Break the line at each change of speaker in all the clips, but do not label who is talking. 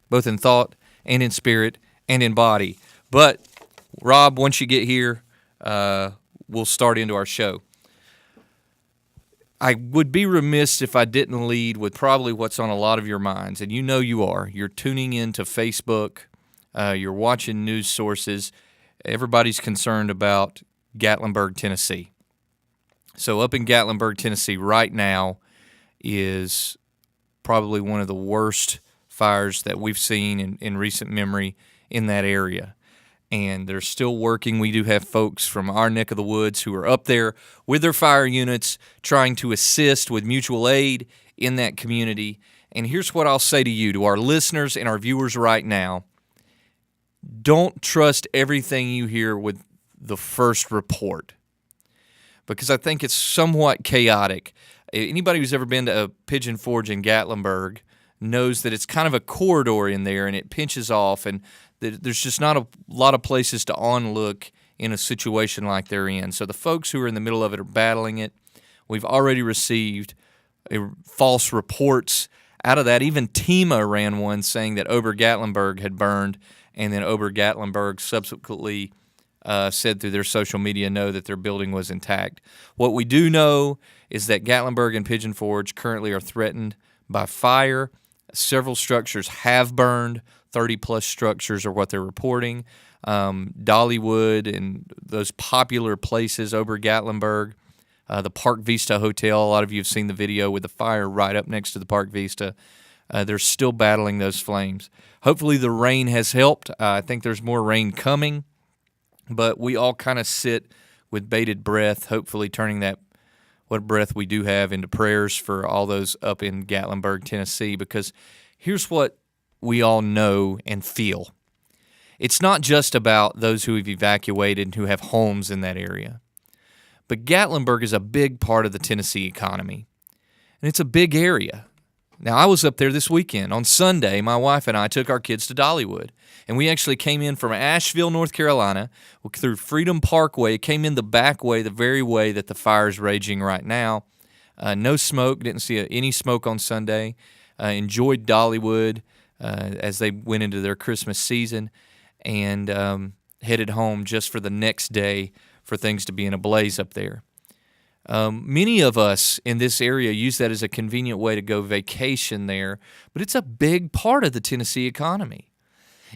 both in thought and in spirit and in body. But, Rob, once you get here, we'll start into our show. I would be remiss if I didn't lead with probably what's on a lot of your minds, and you know you are. You're tuning into Facebook. You're watching news sources. Everybody's concerned about Gatlinburg, Tennessee. So up in Gatlinburg, Tennessee right now is probably one of the worst fires that we've seen in recent memory in that area. And they're still working. We do have folks from our neck of the woods who are up there with their fire units trying to assist with mutual aid in that community. And here's what I'll say to you, to our listeners and our viewers right now. Don't trust everything you hear with the first report, because I think it's somewhat chaotic. Anybody who's ever been to a Pigeon Forge in Gatlinburg knows that it's kind of a corridor in there, and it pinches off, and there's just not a lot of places to onlook in a situation like they're in. So the folks who are in the middle of it are battling it. We've already received false reports out of that. Even TEMA ran one saying that Ober-Gatlinburg had burned, and then Ober-Gatlinburg subsequently said through their social media that their building was intact. What we do know is that Gatlinburg and Pigeon Forge currently are threatened by fire. Several structures have burned. 30-plus structures are what they're reporting. Dollywood and those popular places, Ober-Gatlinburg, the Park Vista Hotel, a lot of you have seen the video with the fire right up next to the Park Vista. They're still battling those flames. Hopefully the rain has helped. I think there's more rain coming, but we all kind of sit with bated breath, hopefully turning that what breath we do have into prayers for all those up in Gatlinburg, Tennessee, because here's what we all know and feel. It's not just about those who have evacuated and who have homes in that area, but Gatlinburg is a big part of the Tennessee economy, and it's a big area. Now, I was up there this weekend. On Sunday, my wife and I took our kids to Dollywood, and we actually came in from Asheville, North Carolina, through Freedom Parkway, came in the back way, the very way that the fire is raging right now. No smoke, didn't see any smoke on Sunday. Enjoyed Dollywood as they went into their Christmas season, and headed home just for the next day for things to be in a blaze up there. Many of us in this area use that as a convenient way to go vacation there, but it's a big part of the Tennessee economy.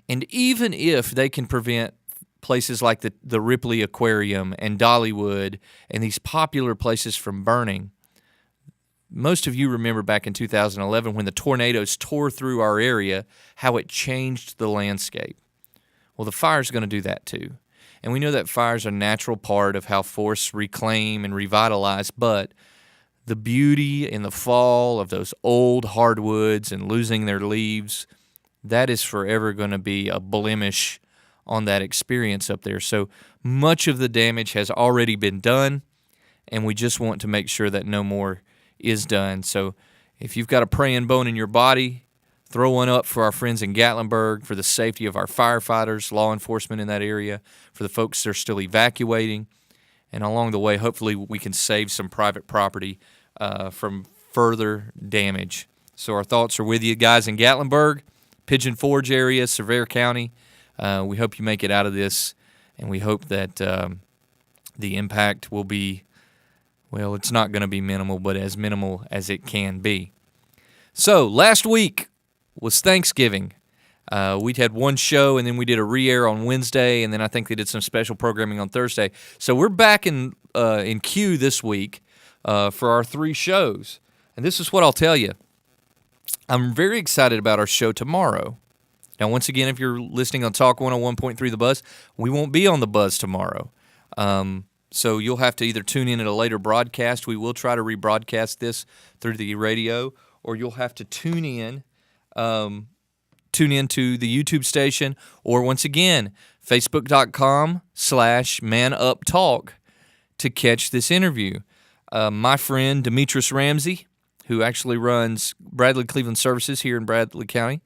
And even if they can prevent places like the Ripley Aquarium and Dollywood and these popular places from burning, most of you remember back in 2011 when the tornadoes tore through our area, how it changed the landscape. Well, the fire's going to do that too. And we know that fire's a natural part of how forests reclaim and revitalize, but the beauty in the fall of those old hardwoods and losing their leaves, that is forever going to be a blemish on that experience up there. So much of the damage has already been done, and we just want to make sure that no more is done. So if you've got a praying bone in your body, throw one up for our friends in Gatlinburg, for the safety of our firefighters, law enforcement in that area, for the folks that are still evacuating. And along the way, hopefully we can save some private property from further damage. So our thoughts are with you guys in Gatlinburg, Pigeon Forge area, Sevier County. We hope you make it out of this, and we hope that the impact will be, well, it's not going to be minimal, but as minimal as it can be. So last week was Thanksgiving. We'd had one show, and then we did a re-air on Wednesday, and then I think they did some special programming on Thursday. So we're back in queue this week for our 3 shows. And this is what I'll tell you. I'm very excited about our show tomorrow. Now, once again, if you're listening on Talk 101.3 The Buzz, we won't be on The Buzz tomorrow. So you'll have to either tune in at a later broadcast. We will try to rebroadcast this through the radio, or you'll have to tune in to the YouTube station, or once again, facebook.com/manuptalk to catch this interview. My friend Demetrius Ramsey, who actually runs Bradley Cleveland Services here in Bradley County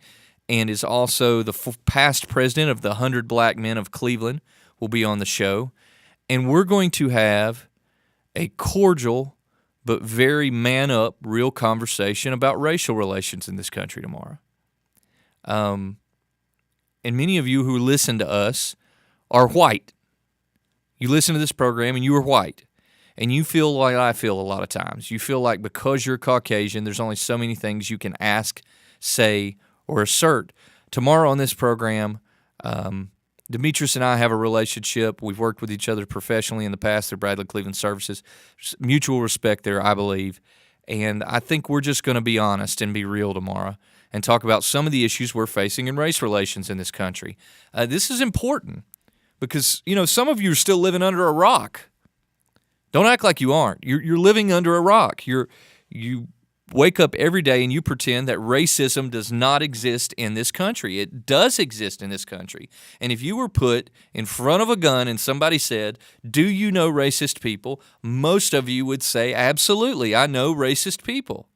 and is also the past president of the 100 Black Men of Cleveland, will be on the show. And we're going to have a cordial but very man-up, real conversation about racial relations in this country tomorrow. And many of you who listen to us are white. You listen to this program and you are white. And you feel like I feel a lot of times. You feel like because you're Caucasian, there's only so many things you can ask, say, or assert. Tomorrow on this program, Demetrius and I have a relationship. We've worked with each other professionally in the past through Bradley Cleveland Services. There's mutual respect there, I believe. And I think we're just going to be honest and be real tomorrow and talk about some of the issues we're facing in race relations in this country. This is important because, some of you are still living under a rock. Don't act like you aren't. You're living under a rock. You wake up every day and you pretend that racism does not exist in this country. It does exist in this country. And if you were put in front of a gun and somebody said, "Do you know racist people?" most of you would say, "Absolutely, I know racist people."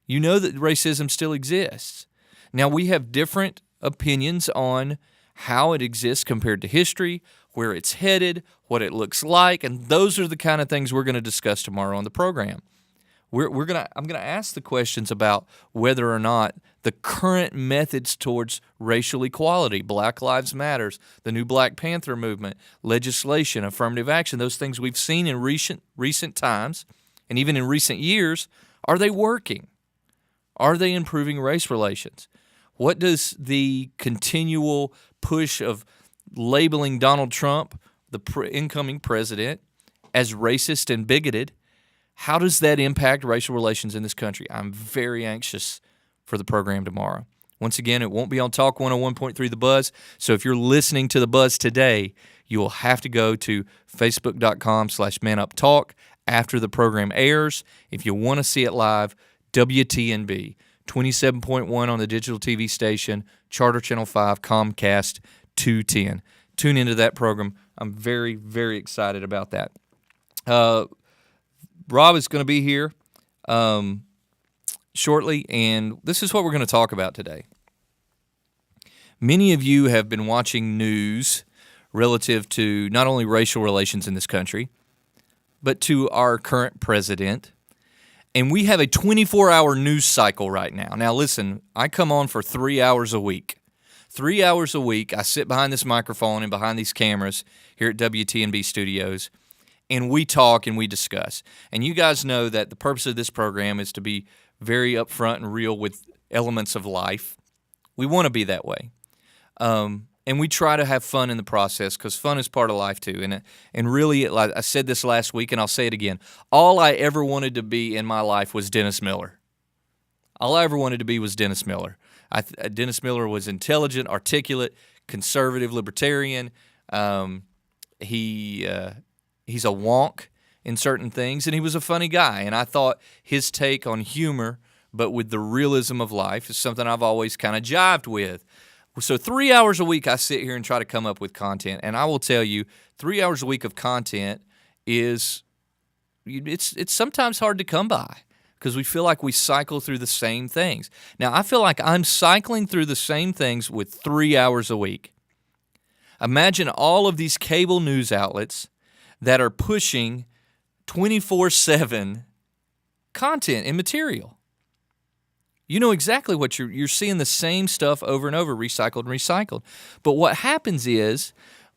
You know that racism still exists. Now, we have different opinions on how it exists compared to history, where it's headed, what it looks like, and those are the kind of things we're going to discuss tomorrow on the program. I'm going to ask the questions about whether or not the current methods towards racial equality, Black Lives Matters, the new Black Panther movement, legislation, affirmative action, those things we've seen in recent times and even in recent years, are they working? Are they improving race relations? What does the continual push of labeling Donald Trump, the incoming president, as racist and bigoted, how does that impact racial relations in this country? I'm very anxious for the program tomorrow. Once again, it won't be on Talk 101.3 The Buzz, so if you're listening to The Buzz today, you will have to go to facebook.com/manuptalk after the program airs. If you want to see it live, WTNB, 27.1 on the digital TV station, Charter Channel 5, Comcast 210. Tune into that program. I'm very, very excited about that. Rob is going to be here shortly, and this is what we're going to talk about today. Many of you have been watching news relative to not only racial relations in this country, but to our current president. And we have a 24-hour news cycle right now. Now, listen, I come on for 3 hours a week. 3 hours a week, I sit behind this microphone and behind these cameras here at WTNB Studios, and we talk and we discuss. And you guys know that the purpose of this program is to be very upfront and real with elements of life. We want to be that way. And we try to have fun in the process because fun is part of life too. And really, I said this last week and I'll say it again. All I ever wanted to be in my life was Dennis Miller. All I ever wanted to be was Dennis Miller. Dennis Miller was intelligent, articulate, conservative, libertarian. He's a wonk in certain things, and he was a funny guy. And I thought his take on humor, but with the realism of life, is something I've always kind of jived with. So 3 hours a week I sit here and try to come up with content, and I will tell you, 3 hours a week of content it's sometimes hard to come by because we feel like we cycle through the same things. Now, I feel like I'm cycling through the same things with 3 hours a week. Imagine all of these cable news outlets that are pushing 24/7 content and material. You know exactly what you're seeing, the same stuff over and over, recycled and recycled. But what happens is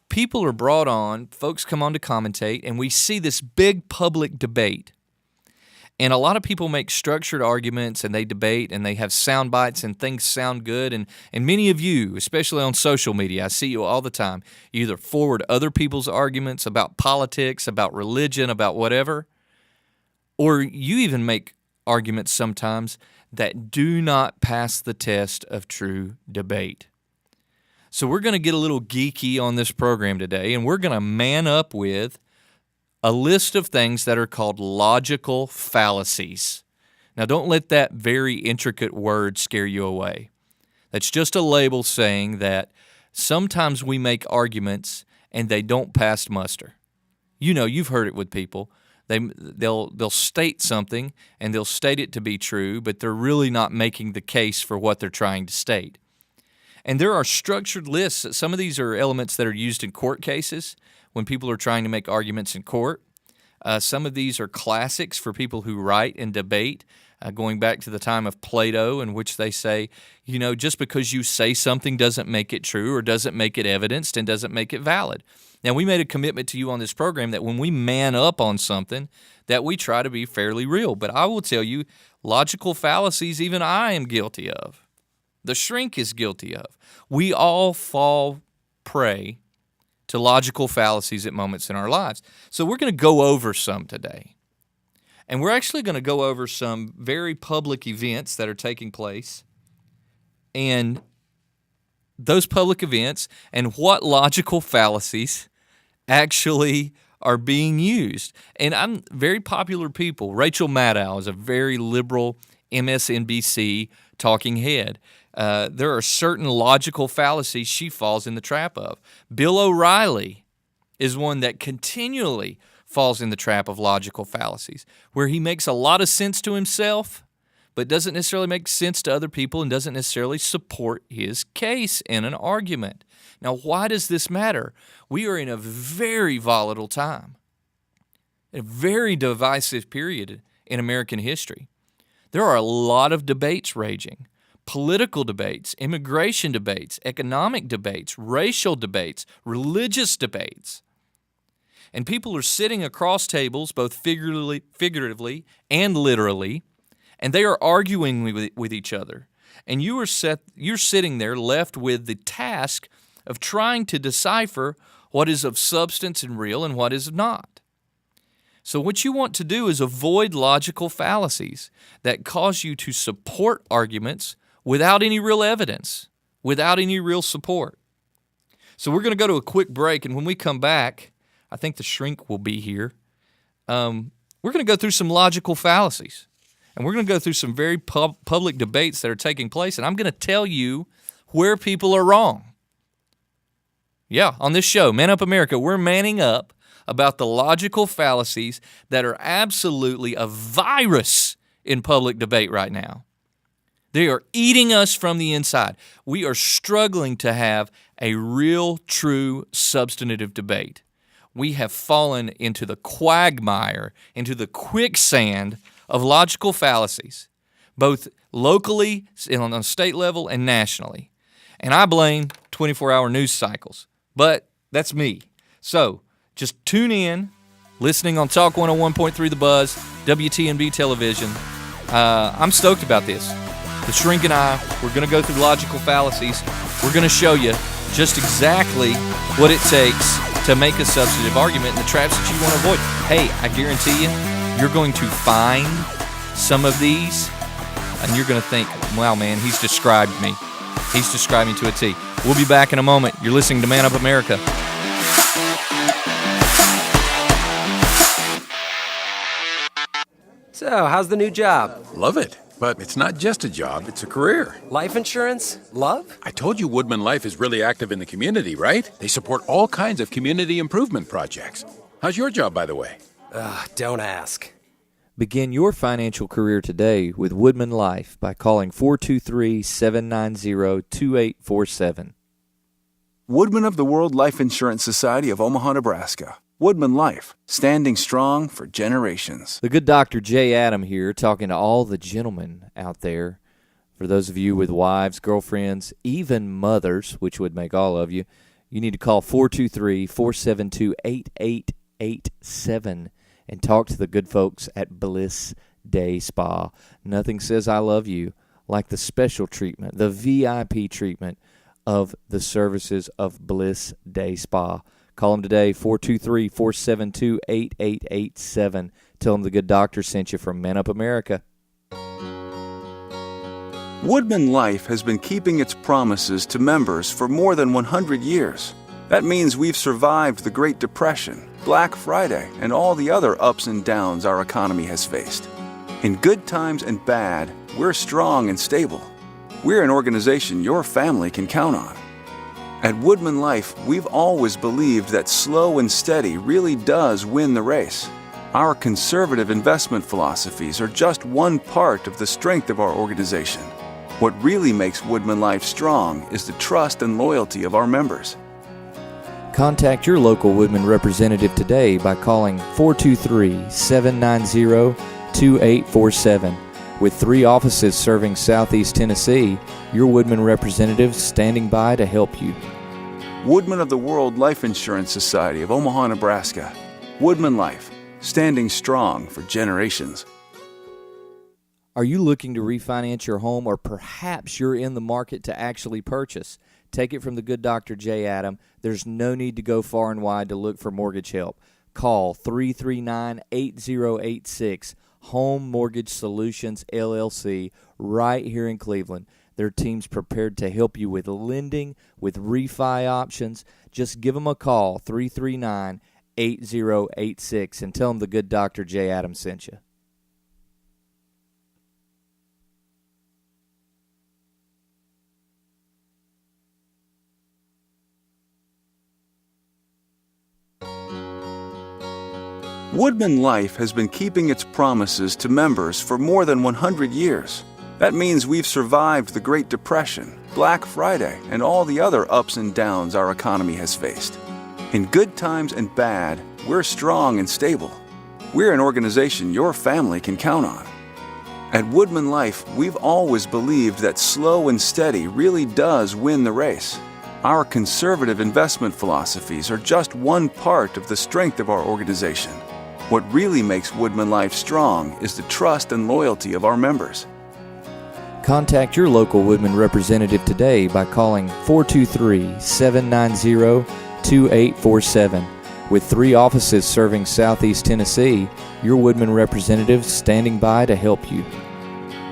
people are brought on, folks come on to commentate, and we see this big public debate. And a lot of people make structured arguments, and they debate, and they have sound bites, and things sound good. And many of you, especially on social media, I see you all the time, you either forward other people's arguments about politics, about religion, about whatever, or you even make arguments sometimes that do not pass the test of true debate. So we're going to get a little geeky on this program today, and we're going to man up with a list of things that are called logical fallacies. Now, don't let that very intricate word scare you away. That's just a label saying that sometimes we make arguments and they don't pass muster. You know, you've heard it with people. They'll state something and they'll state it to be true, but they're really not making the case for what they're trying to state. And there are structured lists. Some of these are elements that are used in court cases when people are trying to make arguments in court. Some of these are classics for people who write and debate, going back to the time of Plato, in which they say, just because you say something doesn't make it true or doesn't make it evidenced and doesn't make it valid. Now, we made a commitment to you on this program that when we man up on something, that we try to be fairly real. But I will tell you, logical fallacies even I am guilty of. The Shrink is guilty of. We all fall prey to logical fallacies at moments in our lives. So we're going to go over some today. And we're actually going to go over some very public events that are taking place, and those public events and what logical fallacies actually are being used. And I'm very popular people. Rachel Maddow is a very liberal MSNBC talking head. There are certain logical fallacies she falls in the trap of. Bill O'Reilly is one that continually falls in the trap of logical fallacies, where he makes a lot of sense to himself, but doesn't necessarily make sense to other people and doesn't necessarily support his case in an argument. Now, why does this matter? We are in a very volatile time, a very divisive period in American history. There are a lot of debates raging. Political debates, immigration debates, economic debates, racial debates, religious debates. And people are sitting across tables, both figuratively and literally, and they are arguing with each other. And you're sitting there left with the task of trying to decipher what is of substance and real and what is not. So what you want to do is avoid logical fallacies that cause you to support arguments without any real evidence, without any real support. So we're going to go to a quick break, and when we come back, I think the Shrink will be here. We're going to go through some logical fallacies, and we're going to go through some very public debates that are taking place, and I'm going to tell you where people are wrong. Yeah, on this show, Man Up America, we're manning up about the logical fallacies that are absolutely a virus in public debate right now. They are eating us from the inside. We are struggling to have a real, true, substantive debate. We have fallen into the quagmire, into the quicksand of logical fallacies, both locally, on a state level, and nationally. And I blame 24-hour news cycles, but that's me. So just tune in, listening on Talk 101.3 The Buzz, WTNB Television. I'm stoked about this. The Shrink and I, we're going to go through logical fallacies. We're going to show you just exactly what it takes to make a substantive argument and the traps that you want to avoid. Hey, I guarantee you, you're going to find some of these, and you're going to think, wow, man, he's described me. He's described me to a T. We'll be back in a moment. You're listening to Man Up America.
So, how's the new job?
Love it. But it's not just a job, it's a career.
Life insurance? Love?
I told you Woodman Life is really active in the community, right? They support all kinds of community improvement projects. How's your job, by the way?
Don't ask.
Begin your financial career today with Woodman Life by calling 423-790-2847.
Woodman of the World Life Insurance Society of Omaha, Nebraska. Woodman Life, standing strong for generations.
The good Dr. Jay Adam here, talking to all the gentlemen out there. For those of you with wives, girlfriends, even mothers, which would make all of you, you need to call 423-472-8887 and talk to the good folks at Bliss Day Spa. Nothing says I love you like the special treatment, the VIP treatment of the services of Bliss Day Spa. Call them today, 423-472-8887. Tell them the good doctor sent you from Man Up America.
Woodman Life has been keeping its promises to members for more than 100 years. That means we've survived the Great Depression, Black Friday, and all the other ups and downs our economy has faced. In good times and bad, we're strong and stable. We're an organization your family can count on. At Woodman Life, we've always believed that slow and steady really does win the race. Our conservative investment philosophies are just one part of the strength of our organization. What really makes Woodman Life strong is the trust and loyalty of our members.
Contact your local Woodman representative today by calling 423-790-2847. With 3 offices serving Southeast Tennessee, your Woodman representative standing by to help you.
Woodman of the World Life Insurance Society of Omaha, Nebraska. Woodman Life, standing strong for generations.
Are you looking to refinance your home, or perhaps you're in the market to actually purchase? Take it from the good Dr. J. Adam. There's no need to go far and wide to look for mortgage help. Call 339-8086, Home Mortgage Solutions, LLC, right here in Cleveland. Their team's prepared to help you with lending, with refi options. Just give them a call, 339-8086, and tell them the good Dr. J. Adam sent you.
Woodman Life has been keeping its promises to members for more than 100 years. That means we've survived the Great Depression, Black Friday, and all the other ups and downs our economy has faced. In good times and bad, we're strong and stable. We're an organization your family can count on. At Woodman Life, we've always believed that slow and steady really does win the race. Our conservative investment philosophies are just one part of the strength of our organization. What really makes Woodman Life strong is the trust and loyalty of our members.
Contact your local Woodman representative today by calling 423-790-2847. With 3 offices serving Southeast Tennessee, your Woodman representative standing by to help you.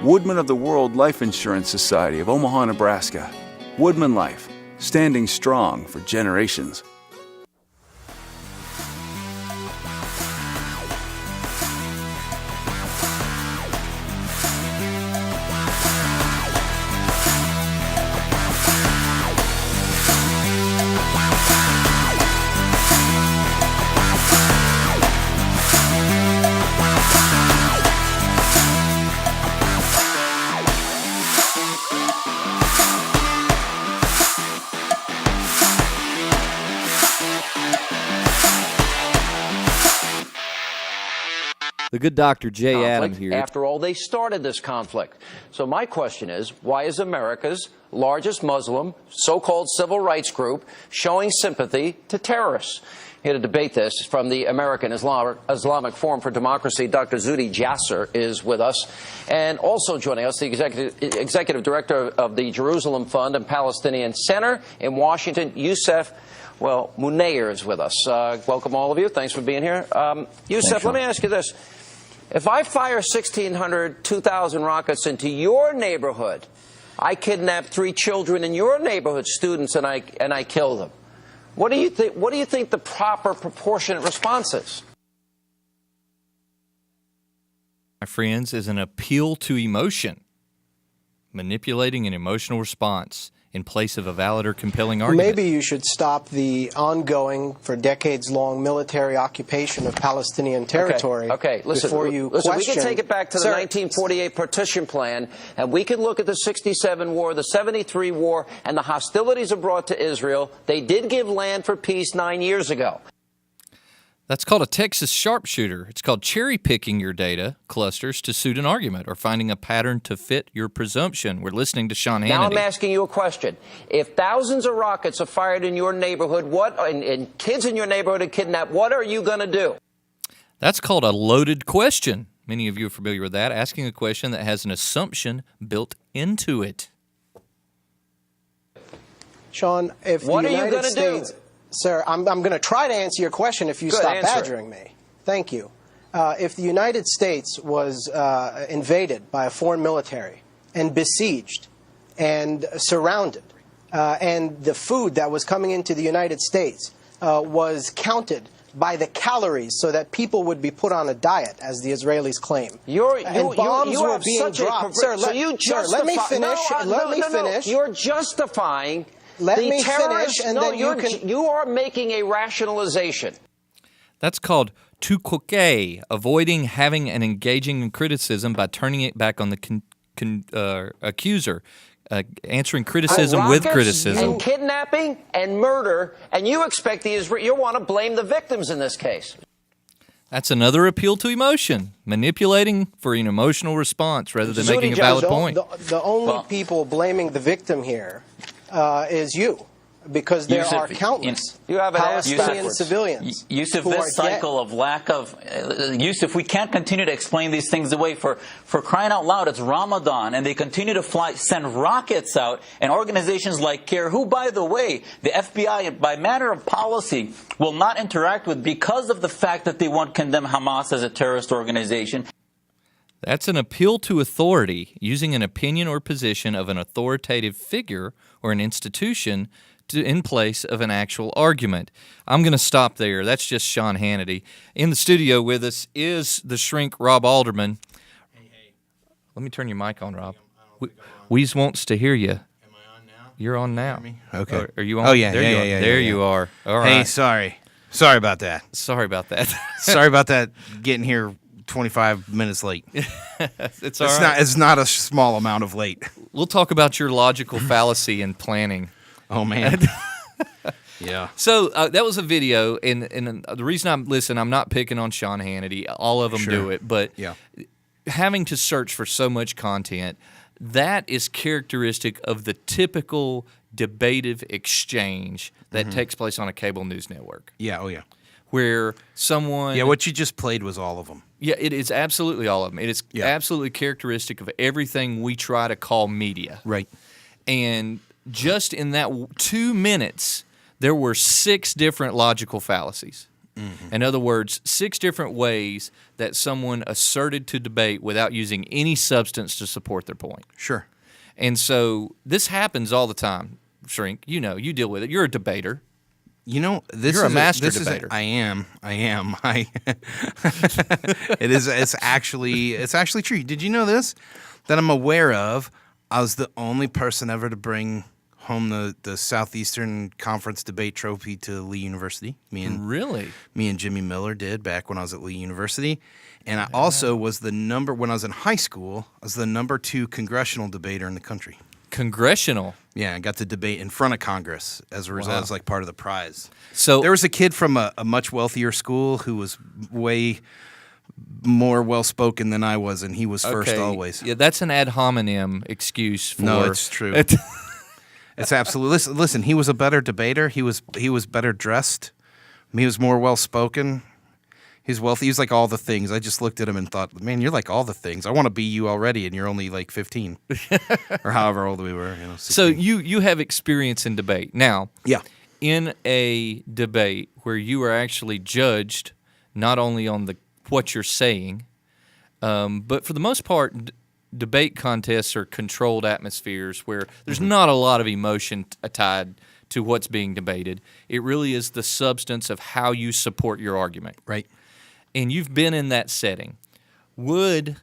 Woodman of the World Life Insurance Society of Omaha, Nebraska. Woodman Life, standing strong for generations.
The good Dr. J. Adam
conflict.
here.
After all, they started this conflict. So my question is, why is America's largest Muslim, so-called civil rights group, showing sympathy to terrorists? Here to debate this from the American Islamic Forum for Democracy, Dr. Zuhdi Jasser is with us. And also joining us, the executive director of the Jerusalem Fund and Palestinian Center in Washington, Yousef Munayyer is with us. Welcome, all of you. Thanks for being here. Yousef, let me ask you this. If I fire 1,600, 2,000 rockets into your neighborhood, I kidnap 3 children in your neighborhood, students, and I kill them, what do you think the proper proportionate response is?
My friends, is an appeal to emotion, manipulating an emotional response in place of a valid or compelling argument.
Maybe you should stop the ongoing, for decades-long military occupation of Palestinian territory.
Okay. Listen,
before you
listen,
question.
we can take it back to the 1948 partition plan, and we can look at the 67 war, the 73 war, and the hostilities abroad to Israel. They did give land for peace 9 years ago.
That's called a Texas sharpshooter. It's called cherry-picking your data clusters to suit an argument or finding a pattern to fit your presumption. We're listening to Sean Hannity.
Now I'm asking you a question. If thousands of rockets are fired in your neighborhood, and kids in your neighborhood are kidnapped, what are you going to do?
That's called a loaded question. Many of you are familiar with that, asking a question that has an assumption built into it.
Sean, if
what
the
are you
United
going to
States...
do?
Sir, I'm going to try to answer your question if you stop badgering me. Thank you. If the United States was invaded by a foreign military and besieged and surrounded, and the food that was coming into the United States was counted by the calories so that people would be put on a diet, as the Israelis claim. And bombs were being dropped. Sir, let me finish. Let me finish.
You're justifying...
Let me finish, and then
you are making a rationalization.
That's called tu quoque, avoiding having and engaging in criticism by turning it back on the accuser. answering criticism with
rockets
criticism.
and kidnapping and murder, and you expect you want to blame the victims in this case.
That's another appeal to emotion, manipulating for an emotional response rather than making a valid point.
The only people blaming the victim here is you. Because there are countless Palestinian civilians.
Yusuf, this cycle of lack of Yusuf, we can't continue to explain these things away. For crying out loud, it's Ramadan, and they continue to send rockets out, and organizations like CARE, who, by the way, the FBI, by matter of policy, will not interact with because of the fact that they won't condemn Hamas as a terrorist organization.
That's an appeal to authority, using an opinion or position of an authoritative figure or an institution in place of an actual argument. I'm going to stop there. That's just Sean Hannity. In the studio with us is the shrink Rob Alderman. Hey. Let me turn your mic on, Rob. Weez wants to hear you. Am I on now? You're on now.
Okay.
Are you on?
Oh, yeah.
There you are. All right.
Hey, sorry. Sorry about that.
Sorry about that.
Sorry about that getting here 25 minutes late.
It's all right.
It's not a small amount of late.
We'll talk about your logical fallacy in planning.
Oh, man. Yeah.
So that was a video, and the reason I'm not picking on Sean Hannity. All of them do it, but having to search for so much content, that is characteristic of the typical debative exchange that takes place on a cable news network.
Yeah, oh yeah.
Where someone...
Yeah, what you just played was all of them.
Yeah, it is absolutely all of them. It is absolutely characteristic of everything we try to call media.
Right.
And just in that 2 minutes, there were 6 different logical fallacies. In other words, 6 different ways that someone asserted to debate without using any substance to support their point.
Sure.
And so this happens all the time, Shrink. You know, you deal with it. You're a debater.
You know,
you're a master debater.
I am. It's actually true. Did you know this? That I'm aware of. I was the only person ever to bring home the Southeastern Conference debate trophy to Lee University. Me and Jimmy Miller did back when I was at Lee University. And I also was when I was in high school, I was the number 2 congressional debater in the country.
Congressional?
Yeah, I got to debate in front of Congress as like part of the prize.
So
there was a kid from a much wealthier school who was way more well-spoken than I was, and he was first always.
Yeah, that's an ad hominem excuse for...
No, it's true. It's absolutely... Listen, he was a better debater. He was better dressed. He was more well-spoken. He's wealthy. He's like all the things. I just looked at him and thought, man, you're like all the things. I want to be you already, and you're only like 15. Or however old we were. 16.
So you have experience in debate. Now, in a debate where you are actually judged not only on what you're saying, but for the most part, debate contests are controlled atmospheres where there's not a lot of emotion tied to what's being debated. It really is the substance of how you support your argument.
Right.
And you've been in that setting. Would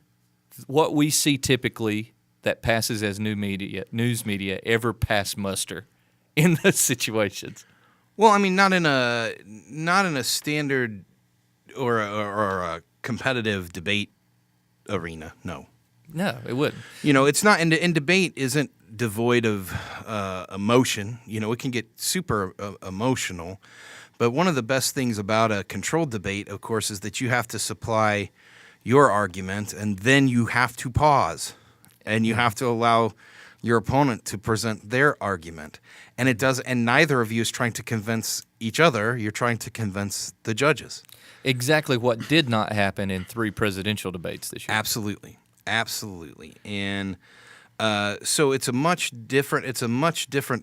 what we see typically that passes as news media ever pass muster in those situations?
Well, I mean, not in a standard or a competitive debate arena. No,
it wouldn't.
You know, it's not. And debate isn't devoid of emotion. You know, it can get super emotional. But one of the best things about a controlled debate, of course, is that you have to supply your argument, and then you have to pause, and you have to allow your opponent to present their argument. And neither of you is trying to convince each other. You're trying to convince the judges.
Exactly what did not happen in 3 presidential debates this year.
Absolutely. And so it's a much different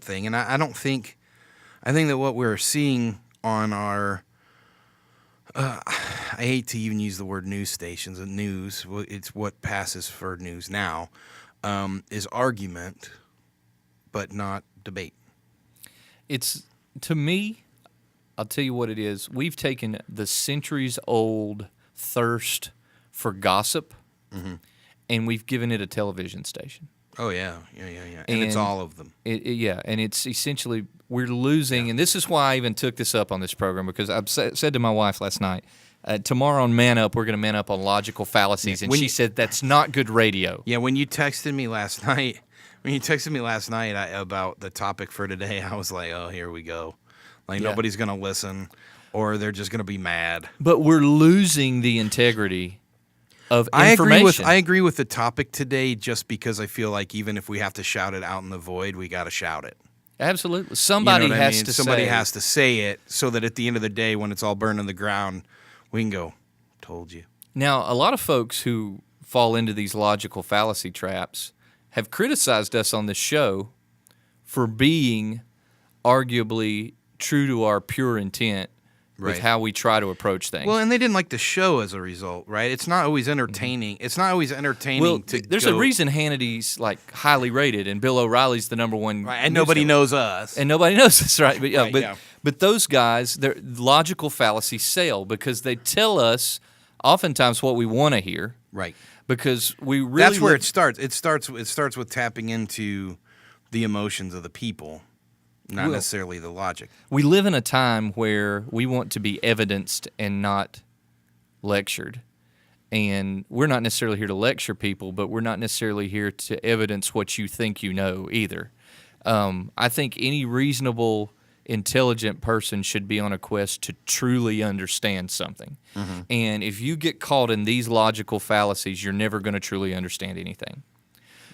thing. And I think that what we're seeing on our I hate to even use the word news stations. It's what passes for news now, is argument, but not debate.
It's, to me, I'll tell you what it is. We've taken the centuries-old thirst for gossip, and we've given it a television station.
Oh, yeah. And it's all of them.
And it's essentially, we're losing, and this is why I even took this up on this program, because I said to my wife last night, tomorrow on Man Up, we're going to man up on logical fallacies, and she said, that's not good radio.
Yeah, when you texted me last night, When you texted me last night about the topic for today, I was like, oh, here we go. Like, nobody's going to listen, or they're just going to be mad.
But we're losing the integrity of information.
I agree with the topic today just because I feel like even if we have to shout it out in the void, we got to shout it.
Absolutely. Somebody has
to say it so that at the end of the day, when it's all burned in the ground, we can go, told you.
Now, a lot of folks who fall into these logical fallacy traps have criticized us on this show for being arguably true to our pure intent with how we try to approach things.
Well, and they didn't like the show as a result, right? It's not always entertaining.
Mm-hmm.
It's not always entertaining
there's a reason Hannity's like highly rated and Bill O'Reilly's the number one.
Right, and nobody knows us.
And nobody knows us, right? But but those guys, their logical fallacies sell because they tell us oftentimes what we want to hear.
Right.
Because we really
that's where it starts. It starts with tapping into the emotions of the people, not necessarily the logic.
We live in a time where we want to be evidenced and not lectured. And we're not necessarily here to lecture people, but we're not necessarily here to evidence what you think you know either. I think any reasonable, intelligent person should be on a quest to truly understand something. Mm-hmm. And if you get caught in these logical fallacies, you're never going to truly understand anything.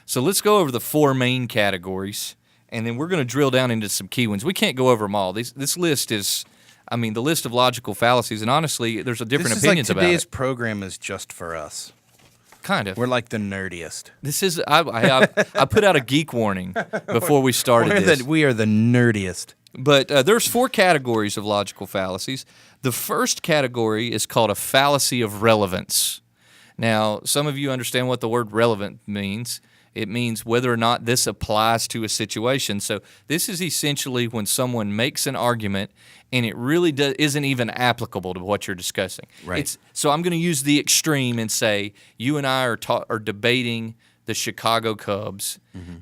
So let's go over the four main categories, and then we're going to drill down into some key ones. We can't go over them all. This list is, I mean, the list of logical fallacies, and honestly, there's different opinions about it.
Today's program is just for us.
Kind of.
We're like the nerdiest.
This is I put out a geek warning before we started this.
We are the nerdiest.
But there's four categories of logical fallacies. The first category is called a fallacy of relevance. Now, some of you understand what the word relevant means. It means whether or not this applies to a situation. So this is essentially when someone makes an argument and it really isn't even applicable to what you're discussing.
Right.
So I'm going to use the extreme and say you and I are debating the Chicago Cubs,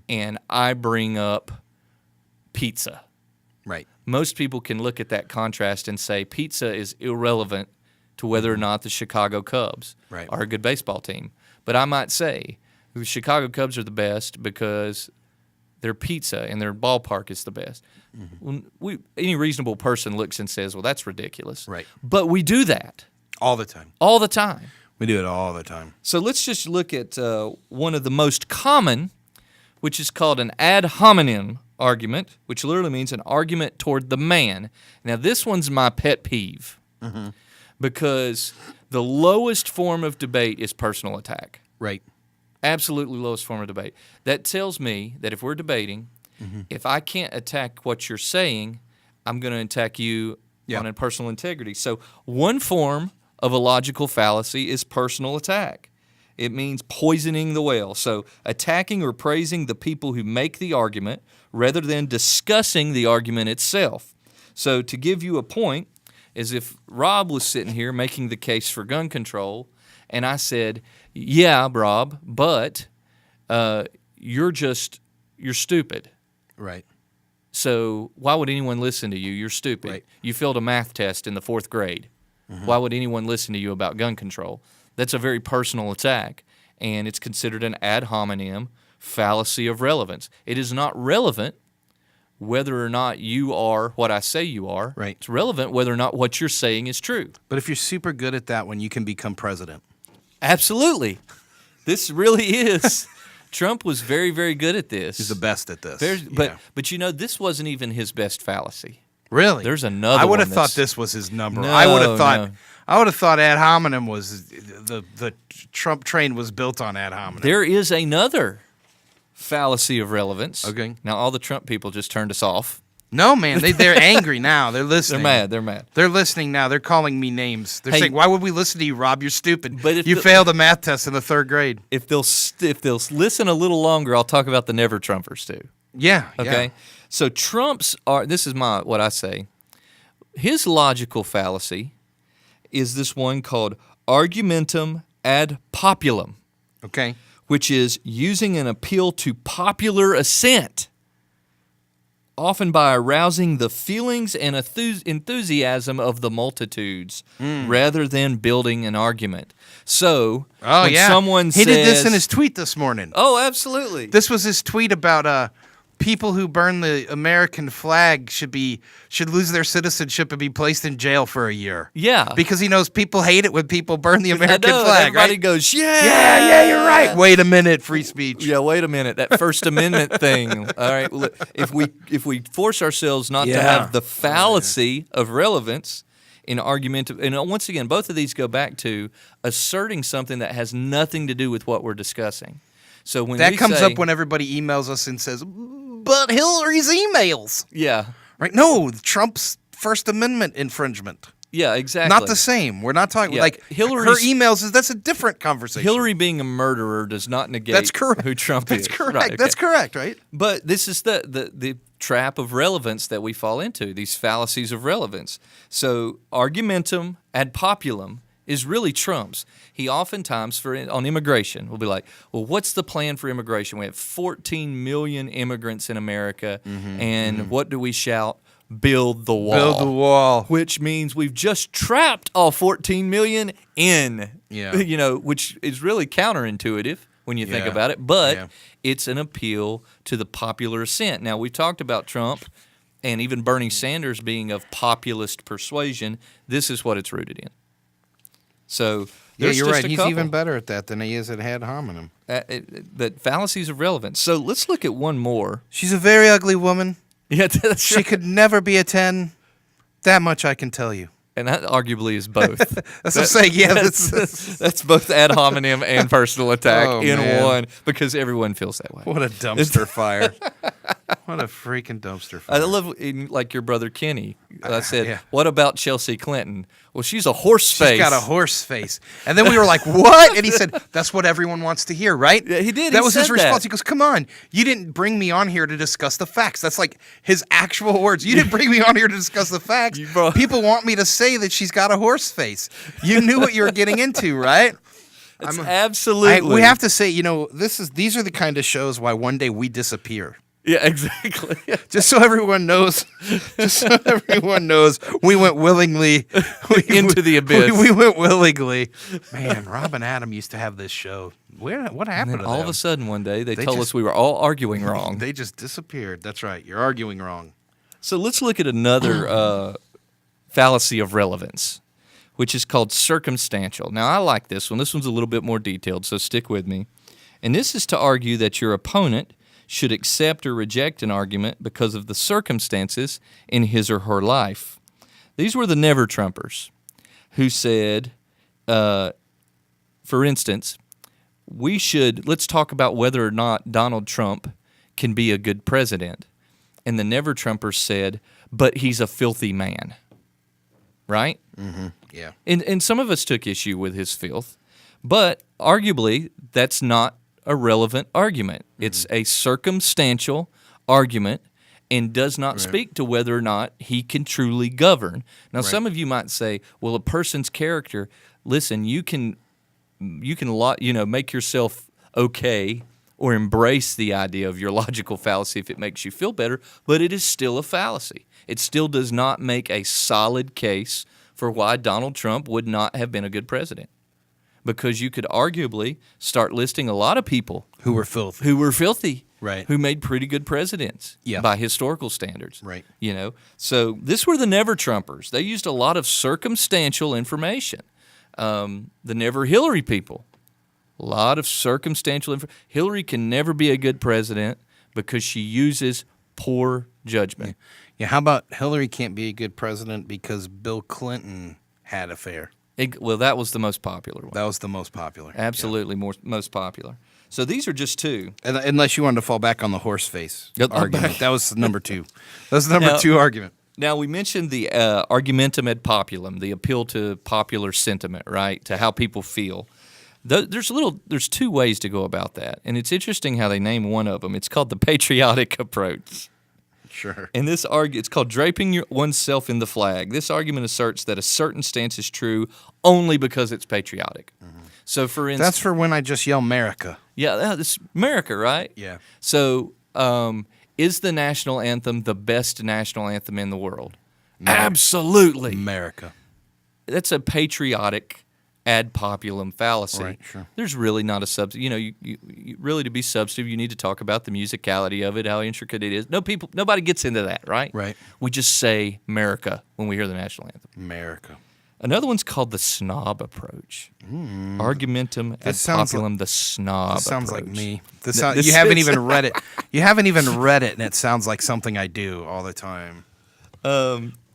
and I bring up pizza.
Right.
Most people can look at that contrast and say pizza is irrelevant to whether or not the Chicago Cubs are a good baseball team. But I might say the Chicago Cubs are the best because their pizza and their ballpark is the best. Mm-hmm. Any reasonable person looks and says, well, that's ridiculous.
Right.
But we do that.
All the time.
All the time.
We do it all the time.
So let's just look at one of the most common, which is called an ad hominem argument, which literally means an argument toward the man. Now, this one's my pet peeve because the lowest form of debate is personal attack.
Right.
Absolutely lowest form of debate. That tells me that if we're debating, if I can't attack what you're saying, I'm going to attack you on a personal integrity. So one form of a logical fallacy is personal attack. It means poisoning the well. So attacking or praising the people who make the argument rather than discussing the argument itself. So to give you a point, is if Rob was sitting here making the case for gun control, and I said, yeah, Rob, but you're stupid.
Right.
So why would anyone listen to you? You're stupid.
Right.
You failed a math test in the 4th grade. Why would anyone listen to you about gun control? That's a very personal attack, and it's considered an ad hominem fallacy of relevance. It is not relevant whether or not you are what I say you are.
Right.
It's relevant whether or not what you're saying is true.
But if you're super good at that one, you can become president.
Absolutely. This really is. Trump was very, very good at this.
He's the best at this.
But you know, this wasn't even his best fallacy.
Really?
There's another one.
I would have thought this was his number.
No,
I would have thought ad hominem was the Trump train was built on ad hominem.
There is another fallacy of relevance.
Okay.
Now all the Trump people just turned us off.
No, man, they're angry now. They're listening.
They're mad.
They're listening now. They're calling me names. They're saying, "Why would we listen to you, Rob? You're stupid.
But if
you failed a math test in the 3rd grade."
If they'll listen a little longer, I'll talk about the never Trumpers too.
Yeah.
Okay.
Yeah.
So Trump's are. This is what I say. His logical fallacy is this one called argumentum ad populum.
Okay.
Which is using an appeal to popular assent. often by arousing the feelings and enthusiasm of the multitudes rather than building an argument. So, when someone
he
says...
did this in his tweet this morning.
Oh, absolutely.
This was his tweet about people who burn the American flag should lose their citizenship and be placed in jail for a year.
Yeah.
Because he knows people hate it when people burn the American flag,
everybody
right?
goes,
Yeah, you're right. Wait a minute, free speech.
Yeah, wait a minute. That First Amendment thing. All right. Look, if we force ourselves not to have the fallacy of relevance in argument, and once again, both of these go back to asserting something that has nothing to do with what we're discussing. So when
that
we
comes
say,
up when everybody emails us and says, "But Hillary's emails."
Yeah.
Right? No, Trump's First Amendment infringement.
Yeah, exactly.
Not the same. We're not talking like her emails. That's a different conversation.
Hillary being a murderer does not negate
That's correct.
who Trump
That's
is.
correct.
Right, okay.
That's correct, right?
But this is the trap of relevance that we fall into, these fallacies of relevance. So argumentum ad populum is really Trump's. He oftentimes, on immigration, will be like, well, what's the plan for immigration? We have 14 million immigrants in America, and what do we shout? Build the wall.
Build the wall.
Which means we've just trapped all 14 million in.
Yeah.
Which is really counterintuitive when you think about it, but it's an appeal to the popular assent. Now, we've talked about Trump and even Bernie Sanders being of populist persuasion. This is what it's rooted in. So there's
you're
just
right. He's even better at that than he is at ad hominem.
The fallacies of relevance. So let's look at one more.
She's a very ugly woman.
Yeah, that's
she
right.
could never be a 10. That much I can tell you.
And that arguably is both.
That's what I'm saying. Yeah,
that's both ad hominem and personal attack in
man.
one, because everyone feels that way.
What a dumpster fire. What a freaking dumpster fire.
I love, like your brother Kenny. I said, what about Chelsea Clinton? Well, she's a horse face.
She's got a horse face. And then we were like, what? And he said, that's what everyone wants to hear, right?
Yeah, he did.
That
He
was his
said
response.
that.
He goes, come on. You didn't bring me on here to discuss the facts. That's like his actual words. You didn't bring me on here to discuss the facts. People want me to say that she's got a horse face. You knew what you were getting into, right?
Absolutely.
We have to say, these are the kind of shows why one day we disappear.
Yeah, exactly.
Just so everyone knows, we went willingly
into the abyss.
We went willingly. Man, Rob and Adam used to have this show. What happened to them?
All of a sudden, one day, they told us we were all arguing wrong.
They just disappeared. That's right. You're arguing wrong.
So let's look at another fallacy of relevance, which is called circumstantial. Now, I like this one. This one's a little bit more detailed, so stick with me. And this is to argue that your opponent should accept or reject an argument because of the circumstances in his or her life. These were the never-Trumpers who said, for instance, let's talk about whether or not Donald Trump can be a good president. And the never-Trumpers said, but he's a filthy man. Right?
Mm-hmm. Yeah.
And some of us took issue with his filth, but arguably that's not a relevant argument. It's a circumstantial argument and does not speak to whether or not he can truly govern. Now, some of you might say, well, a person's character, listen, you can make yourself okay or embrace the idea of your logical fallacy if it makes you feel better, but it is still a fallacy. It still does not make a solid case for why Donald Trump would not have been a good president. Because you could arguably start listing a lot of people
who were filthy,
right? Who made pretty good presidents, by historical standards,
right?
So this were the never-Trumpers. They used a lot of circumstantial information. The never-Hillary people, a lot of circumstantial information. Hillary can never be a good president because she uses poor judgment.
Yeah. How about Hillary can't be a good president because Bill Clinton had an affair?
Well, that was the most popular one.
That was the most popular.
Absolutely, most popular. So these are just two.
Unless you wanted to fall back on the horse face argument. That was number two. That was the number two argument.
Now, we mentioned the argumentum ad populum, the appeal to popular sentiment, right, to how people feel. There's two ways to go about that, and it's interesting how they name one of them. It's called the patriotic approach.
Sure.
And it's called draping oneself in the flag. This argument asserts that a certain stance is true only because it's patriotic. Mm-hmm. So, for instance,
that's for when I just yell "America."
Yeah, it's America, right?
Yeah.
So, Is the national anthem the best national anthem in the world? Absolutely.
America.
That's a patriotic ad populum fallacy.
Right, sure.
There's really not a substitute. You know, you really, to be substantive, you need to talk about the musicality of it, how intricate it is. Nobody gets into that, right?
Right.
We just say America when we hear the national anthem.
America.
Another one's called the snob approach. Argumentum ad
sounds
populum, the snob
This sounds
approach.
like me.
This
You haven't
is-
even read it. You haven't even read it, and it sounds like something I do all the time.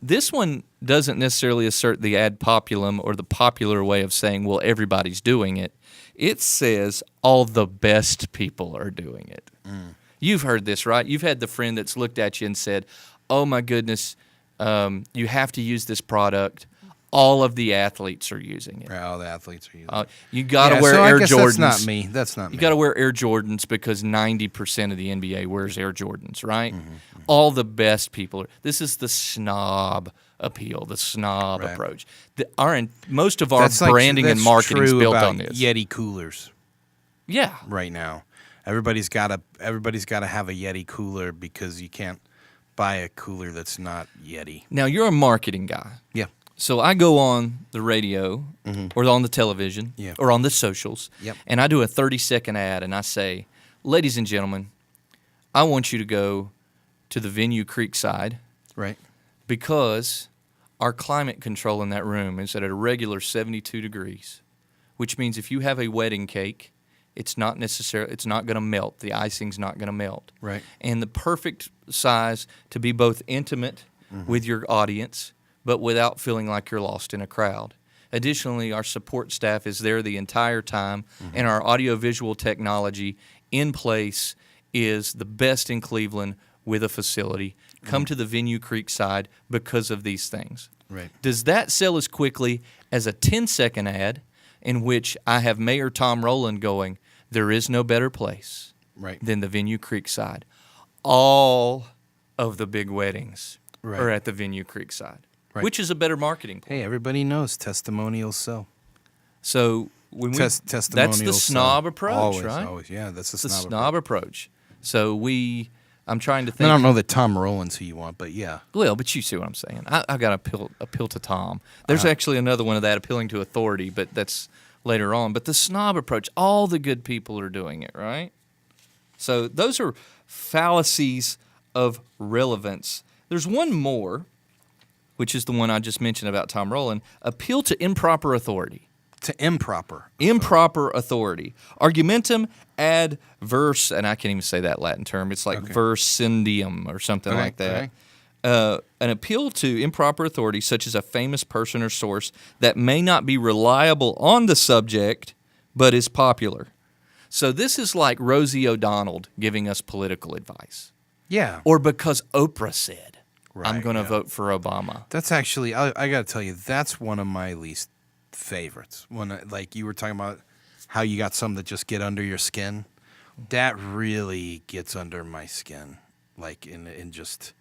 This one doesn't necessarily assert the ad populum or the popular way of saying, well, everybody's doing it. It says all the best people are doing it. You've heard this, right? You've had the friend that's looked at you and said, oh, my goodness, you have to use this product. All of the athletes are using it.
Right, all the athletes are using it.
You got to
Yeah,
wear
so I
Air
guess
Jordans.
That's not me. That's not me.
You got to wear Air Jordans because 90% of the NBA wears Air Jordans, right? All the best people are. This is the snob appeal, the snob
Right.
approach. Most of our
That's like-
branding and
that's
marketing is
true
built
about
on this.
Yeti coolers
Yeah.
right now. Everybody's got to have a Yeti cooler because you can't buy a cooler that's not Yeti.
Now, you're a marketing guy.
Yeah.
So I go on the radio or on the television
Yeah.
or on the socials,
Yep.
and I do a 30-second ad, and I say, ladies and gentlemen, I want you to go to the venue Creekside
Right.
because our climate control in that room is at a regular 72 degrees, which means if you have a wedding cake, it's not going to melt. The icing's not going to melt.
Right.
And the perfect size to be both intimate with your audience, but without feeling like you're lost in a crowd. Additionally, our support staff is there the entire time, and our audiovisual technology in place is the best in Cleveland with a facility. Come to the venue Creekside because of these things.
Right.
Does that sell as quickly as a 10-second ad in which I have Mayor Tom Rowland going, there is no better place
Right.
than the venue Creekside? All of the big weddings
Right.
are at the venue Creekside.
Right.
Which is a better marketing plan.
Hey, everybody knows testimonials sell.
So when we
Testimonials
that's the snob
sell.
approach,
Always,
right?
Always, yeah, that's the
It's the
snob,
snob approach. So I'm trying to
I
think.
don't know that Tom Rowland's who you want, but yeah.
Well, but you see what I'm saying. I got to appeal to Tom. There's actually another one of that, appealing to authority, but that's later on. But the snob approach, all the good people are doing it, right? So those are fallacies of relevance. There's one more, which is the one I just mentioned about Tom Rowland, appeal to improper authority.
To improper.
Improper authority. Argumentum ad verse, and I can't even say that Latin term. It's like versendium or something
Okay,
like that.
okay.
An appeal to improper authority, such as a famous person or source that may not be reliable on the subject, but is popular. So this is like Rosie O'Donnell giving us political advice.
Yeah.
Or because Oprah said, I'm
Right,
going to
yeah.
vote for Obama.
That's actually, I got to tell you, that's one of my least favorites. Like you were talking about how you got some that just get under your skin. That really gets under my skin. Like in just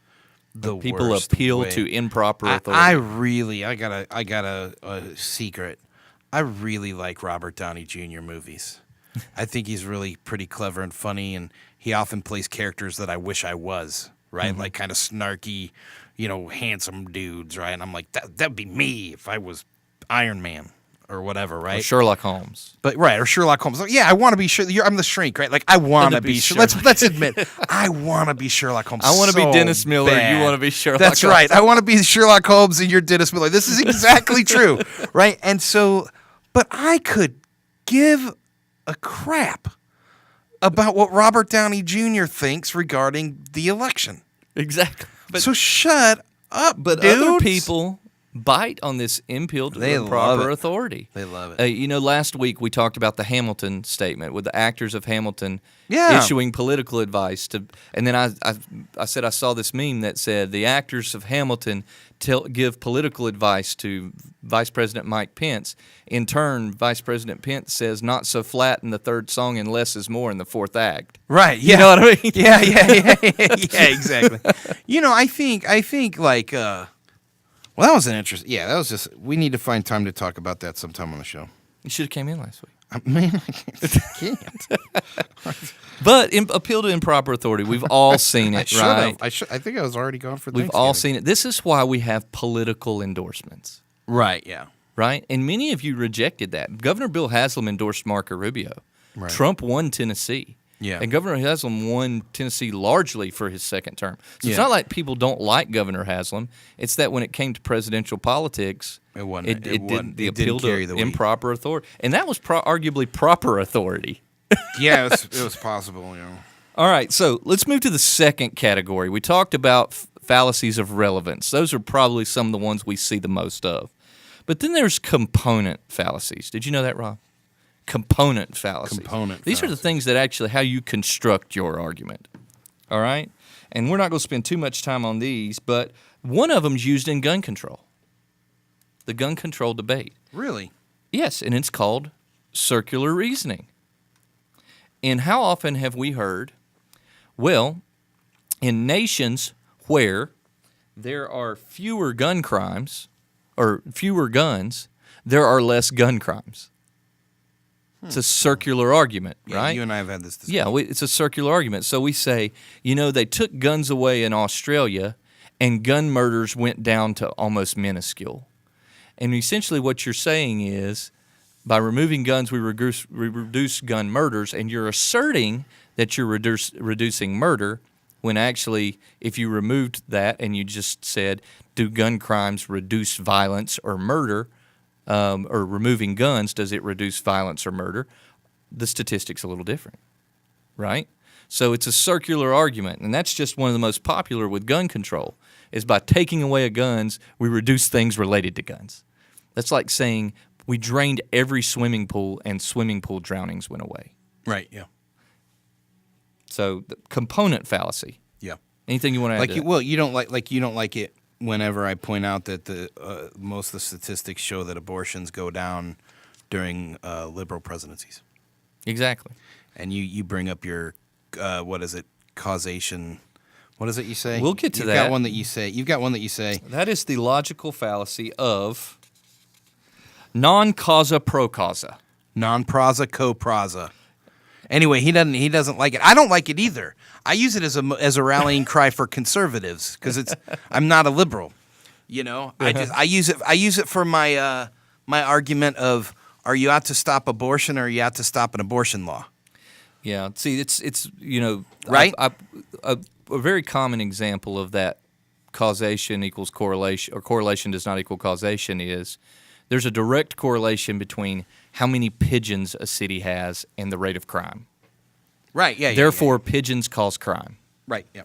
the
People
worst
appeal
way.
to improper authority.
I got a secret. I really like Robert Downey Jr. movies. I think he's really pretty clever and funny, and he often plays characters that I wish I was, right? Like kind of snarky, handsome dudes, right? And I'm like, that'd be me if I was Iron Man or whatever, right?
Or Sherlock Holmes.
But right, or Sherlock Holmes. Like, yeah, I want to be sure. I'm the shrink, right? Like I want to be sure. Let's admit, I want to be Sherlock Holmes.
I want to be
so
Dennis Miller.
bad.
You want to be Sherlock
That's
Holmes.
right. I want to be Sherlock Holmes, and you're Dennis Miller. This is exactly true, right? And so, but I could give a crap about what Robert Downey Jr. thinks regarding the election.
Exactly. But,
So shut up,
but
dudes.
other people bite on this appeal to
They
improper
love it.
authority.
They love it.
Last week we talked about the Hamilton statement with the actors of Hamilton
Yeah.
issuing political advice to, and then I said I saw this meme that said the actors of Hamilton give political advice to Vice President Mike Pence. In turn, Vice President Pence says not so flat in the third song and less is more in the fourth act.
Right. Yeah.
You know what I mean?
Yeah, exactly. I think like, well, that was an interesting. Yeah, that was just. We need to find time to talk about that sometime on the show.
You should have came in last week.
Man, I can't.
But appeal to improper authority. We've all seen it, right?
I think I was already gone for
We've all seen it. This is why we have political endorsements.
Right, yeah.
Right? And many of you rejected that. Governor Bill Haslam endorsed Marco Rubio.
Right.
Trump won Tennessee.
Yeah.
And Governor Haslam won Tennessee largely for his second term. So it's
Yeah.
not like people don't like Governor Haslam. It's that when it came to presidential politics,
It
didn't
didn't
appeal
carry
to
the weight.
improper authority. And that was arguably proper authority.
Yeah, it was possible, you know.
All right, so let's move to the second category. We talked about fallacies of relevance. Those are probably some of the ones we see the most of. But then there's component fallacies. Did you know that, Rob? Component fallacies. These are the things that actually how you construct your argument. All right? And we're not going to spend too much time on these, but one of them is used in gun control. The gun control debate.
Really?
Yes, and it's called circular reasoning. And how often have we heard, well, in nations where there are fewer gun crimes or fewer guns, there are less gun crimes. It's a circular argument,
Yeah,
right?
you and I have had this discussion.
Yeah, it's a circular argument. So we say, they took guns away in Australia and gun murders went down to almost minuscule. And essentially what you're saying is by removing guns, we reduce gun murders, and you're asserting that you're reducing murder when actually if you removed that and you just said, do gun crimes reduce violence or murder, or removing guns, does it reduce violence or murder? The statistic's a little different, right? So it's a circular argument, and that's just one of the most popular with gun control, is by taking away guns, we reduce things related to guns. That's like saying we drained every swimming pool and swimming pool drownings went away.
Right, yeah.
So the component fallacy.
Yeah.
Anything you want to add to that?
You don't like it whenever I point out that the most of the statistics show that abortions go down during liberal presidencies.
Exactly.
And you bring up your causation. What is it you say?
We'll get to
You've
that.
got one that you say. You've got one that you say.
That is the logical fallacy of non causa pro causa.
Non prasa co prasa. Anyway, he doesn't like it. I don't like it either. I use it as a rallying cry for conservatives because I'm not a liberal. I use it for my my argument of, are you out to stop abortion or are you out to stop an abortion law?
Yeah. See, it's
Right?
A very common example of that causation equals correlation, or correlation does not equal causation, is there's a direct correlation between how many pigeons a city has and the rate of crime.
Right, yeah.
Therefore, pigeons cause crime.
Right, yeah.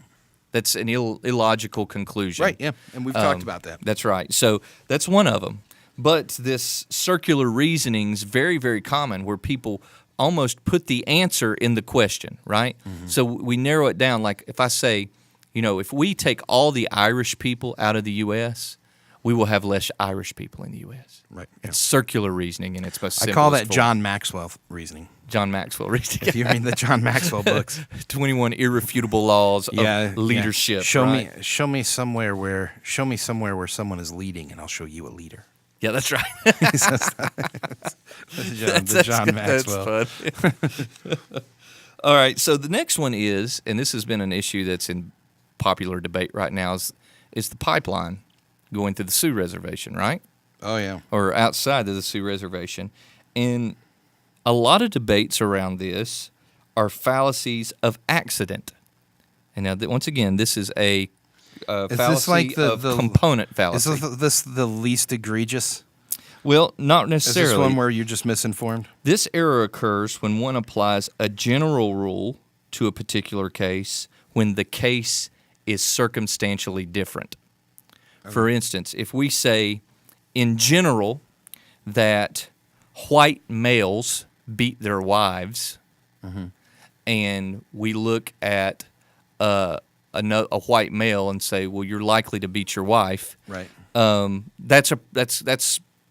That's an illogical conclusion.
Right, yeah. And we've talked about that.
That's right. So that's one of them. But this circular reasoning's very, very common, where people almost put the answer in the question, right? Mm-hmm. So we narrow it down. Like if I say, if we take all the Irish people out of the U.S., we will have less Irish people in the U.S.
Right.
It's circular reasoning, and it's most
I call that
simplest form.
John Maxwell reasoning.
John Maxwell reasoning.
If you read the John Maxwell books.
21 irrefutable laws of leadership.
Yeah. Show me somewhere where someone is leading, and I'll show you a leader.
Yeah, that's right.
The John Maxwell.
That's fun. All right, so the next one is, and this has been an issue that's in popular debate right now, is the pipeline going through the Sioux Reservation, right?
Oh, yeah.
Or outside of the Sioux Reservation. And a lot of debates around this are fallacies of accident. And now, once again, this is a fallacy of component fallacy.
Is this the least egregious?
Well, not necessarily.
Is this one where you're just misinformed?
This error occurs when one applies a general rule to a particular case when the case is circumstantially different. Okay. For instance, if we say, in general, that white males beat their wives, and we look at a white male and say, well, you're likely to beat your wife.
Right.
That's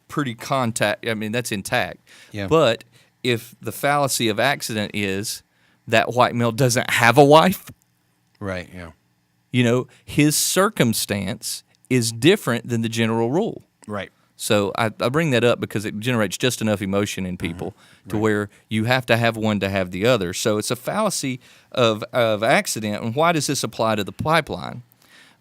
pretty contact. I mean, that's intact.
Yeah.
But if the fallacy of accident is that white male doesn't have a wife,
right? Yeah.
His circumstance is different than the general rule.
Right.
So I bring that up because it generates just enough emotion in people to where you have to have one to have the other. So it's a fallacy of accident. And why does this apply to the pipeline?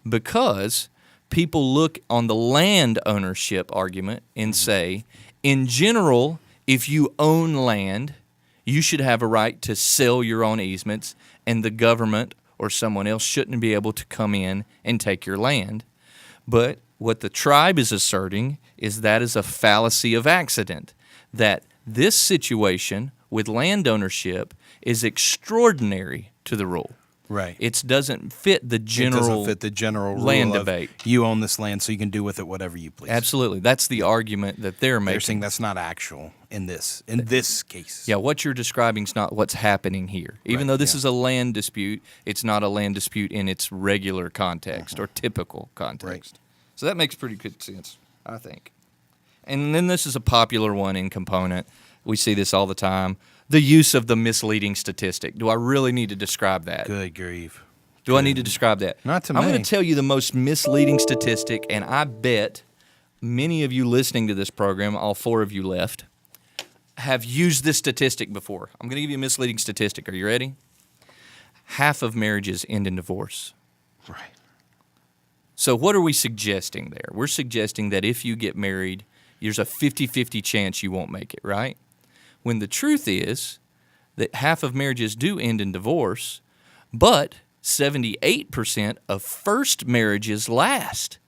Because people look on the land ownership argument and say, in general, if you own land, you should have a right to sell your own easements, and the government or someone else shouldn't be able to come in and take your land. But what the tribe is asserting is that is a fallacy of accident, that this situation with land ownership is extraordinary to the rule.
Right.
It doesn't fit the general,
it doesn't fit the general rule
land
of
debate.
You own this land, so you can do with it whatever you please.
Absolutely. That's the argument that they're making.
They're saying that's not actual in this case.
Yeah, what you're describing is not what's happening here. Even though this is a land dispute, it's not a land dispute in its regular context or typical context.
Right.
So that makes pretty good sense, I think. And then this is a popular one in component. We see this all the time. The use of the misleading statistic. Do I really need to describe that?
Good grief.
Do I need to describe that?
Not to
I'm
me.
going to tell you the most misleading statistic, and I bet many of you listening to this program, all 4 of you left, have used this statistic before. I'm going to give you a misleading statistic. Are you ready? Half of marriages end in divorce.
Right.
So what are we suggesting there? We're suggesting that if you get married, there's a 50-50 chance you won't make it, right? When the truth is that half of marriages do end in divorce, but 78% of first marriages last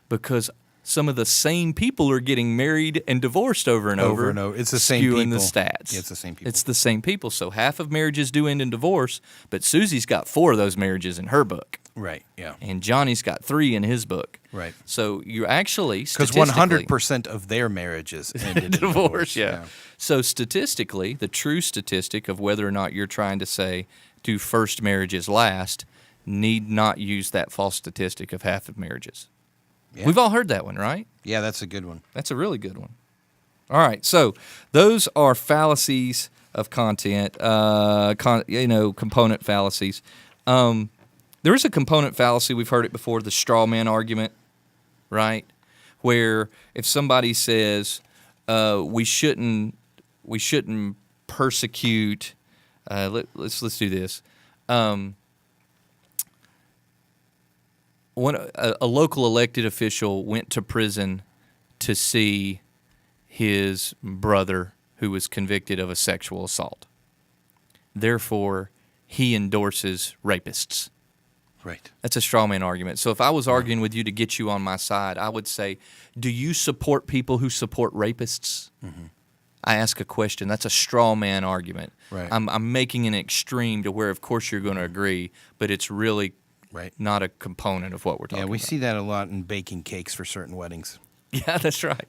because some of the same people are getting married and divorced over and over.
It's the same
skewing
people.
the stats.
Yeah, it's the same people.
It's the same people. So half of marriages do end in divorce, but Susie's got 4 of those marriages in her book.
Right, yeah.
And Johnny's got 3 in his book.
Right.
So you actually
Because
statistically
100% of their marriages ended in
divorce, yeah. So statistically, the true statistic of whether or not you're trying to say do first marriages last need not use that false statistic of half of marriages.
Yeah.
We've all heard that one, right?
Yeah, that's a good one.
That's a really good one. All right, so those are fallacies of content, component fallacies. There is a component fallacy, we've heard it before, the straw man argument, right? Where if somebody says we shouldn't persecute, let's do this. A local elected official went to prison to see his brother who was convicted of a sexual assault. Therefore, he endorses rapists.
Right.
That's a straw man argument. So if I was arguing with you to get you on my side, I would say, do you support people who support rapists? Mm-hmm. I ask a question. That's a straw man argument.
Right.
I'm making an extreme to where, of course, you're going to agree, but it's really not a component of what we're talking about.
Yeah, we see that a lot in baking cakes for certain weddings.
Yeah, that's right.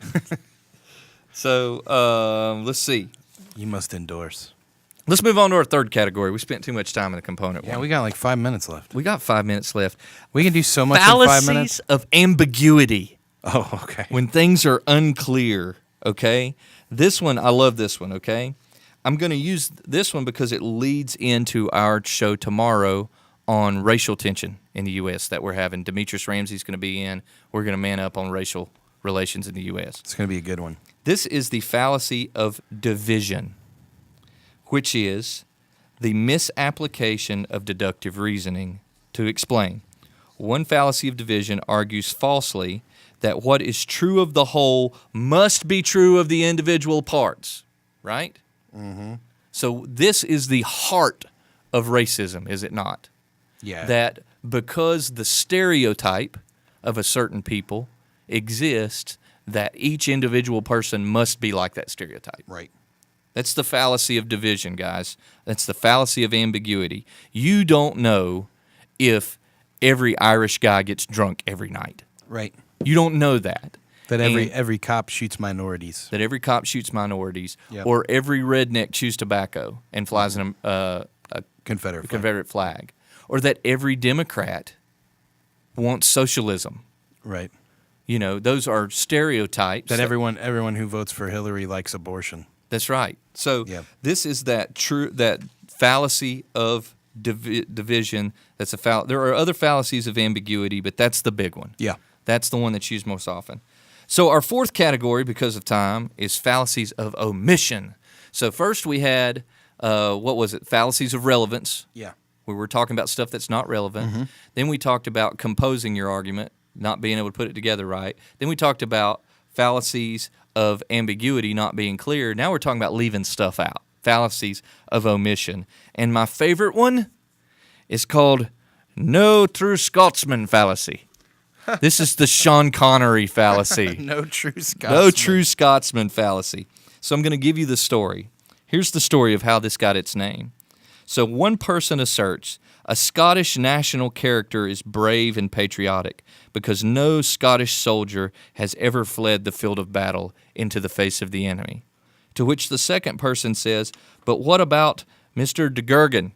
So let's see.
You must endorse.
Let's move on to our third category. We spent too much time in the component one.
Yeah, we got like 5 minutes left.
We got 5 minutes left.
We can do so much
Fallacies
in 5 minutes.
of ambiguity.
Oh, okay.
When things are unclear, okay? This one, I love this one, okay? I'm going to use this one because it leads into our show tomorrow on racial tension in the U.S. that we're having. Demetrius Ramsey's going to be in. We're going to man up on racial relations in the U.S.
It's going to be a good one.
This is the fallacy of division, which is the misapplication of deductive reasoning. To explain, one fallacy of division argues falsely that what is true of the whole must be true of the individual parts, right? Mm-hmm. So this is the heart of racism, is it not?
Yeah.
That because the stereotype of a certain people exists, that each individual person must be like that stereotype.
Right.
That's the fallacy of division, guys. That's the fallacy of ambiguity. You don't know if every Irish guy gets drunk every night.
Right.
You don't know that.
That every cop shoots minorities.
That every cop shoots minorities.
Yep.
Or every redneck chews tobacco and flies in a Confederate flag. Or that every Democrat wants socialism.
Right.
You know, those are stereotypes.
That everyone who votes for Hillary likes abortion.
That's right. So this is that fallacy of division. That's a There are other fallacies of ambiguity, but that's the big one.
Yeah.
That's the one that's used most often. So our fourth category, because of time, is fallacies of omission. So first we had, what was it, fallacies of relevance.
Yeah.
We were talking about stuff that's not relevant. Then we talked about composing your argument, not being able to put it together right. Then we talked about fallacies of ambiguity, not being clear. Now we're talking about leaving stuff out, fallacies of omission. And my favorite one is called no true Scotsman fallacy. This is the Sean Connery fallacy.
No true Scotsman.
No true Scotsman fallacy. So I'm going to give you the story. Here's the story of how this got its name. So one person asserts a Scottish national character is brave and patriotic because no Scottish soldier has ever fled the field of battle into the face of the enemy. To which the second person says, but what about Mr. de Gergen?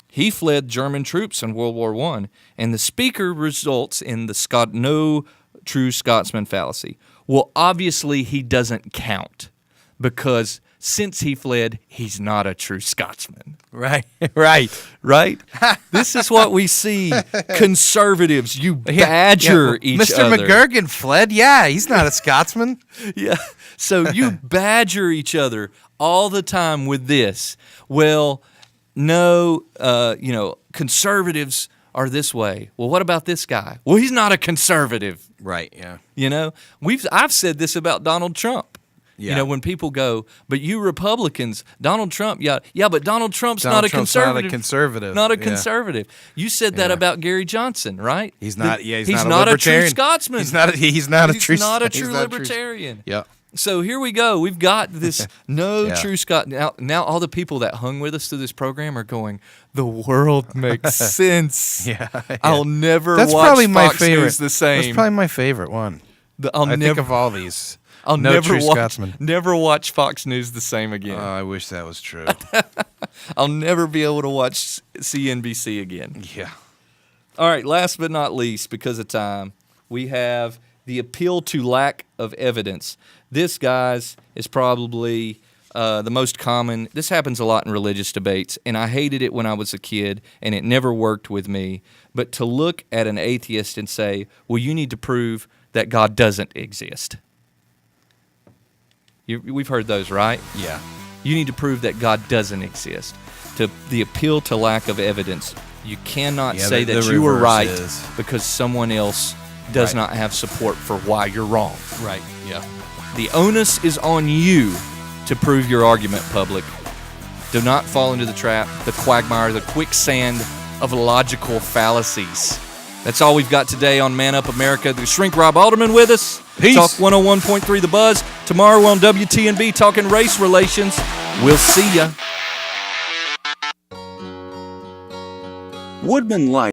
He fled German troops in World War I, and the speaker results in the no true Scotsman fallacy. Well, obviously he doesn't count because since he fled, he's not a true Scotsman.
Right.
Right? This is what we see. Conservatives, you badger each
Mr.
other.
Mr. McGurgan fled? Yeah, he's not a Scotsman.
Yeah. So you badger each other all the time with this. Well, no, conservatives are this way. Well, what about this guy? Well, he's not a conservative.
Right, yeah.
I've said this about Donald Trump.
Yeah.
When people go, but you Republicans, Donald Trump, but Donald Trump's not a conservative.
Not a conservative.
Not a conservative. You said that about Gary Johnson, right?
He's not. He's
not
a
a true Scotsman.
He's not a true
libertarian.
Yeah.
So here we go. We've got this true Scot. Now all the people that hung with us through this program are going, the world makes sense.
Yeah.
I'll never
That's
watch
probably my
Fox
favorite.
News the same.
That's probably my favorite one. I think of all these.
I'll
no true Scotsman.
never watch Fox News the same again.
Oh, I wish that was true.
I'll never be able to watch CNBC again.
Yeah.
All right, last but not least, because of time, we have the appeal to lack of evidence. This, guys, is probably the most common. This happens a lot in religious debates, and I hated it when I was a kid, and it never worked with me. But to look at an atheist and say, well, you need to prove that God doesn't exist. We've heard those, right?
Yeah.
You need to prove that God doesn't exist. To the appeal to lack of evidence, you cannot say that you were right because someone else does not have support for why you're wrong.
Right, yeah.
The onus is on you to prove your argument, public. Do not fall into the trap, the quagmire, the quicksand of logical fallacies. That's all we've got today on Man Up America. The Shrink Rob Alderman with us.
Peace.
Talk 101.3 The Buzz. Tomorrow on WTNB talking race relations. We'll see ya.
Woodman Light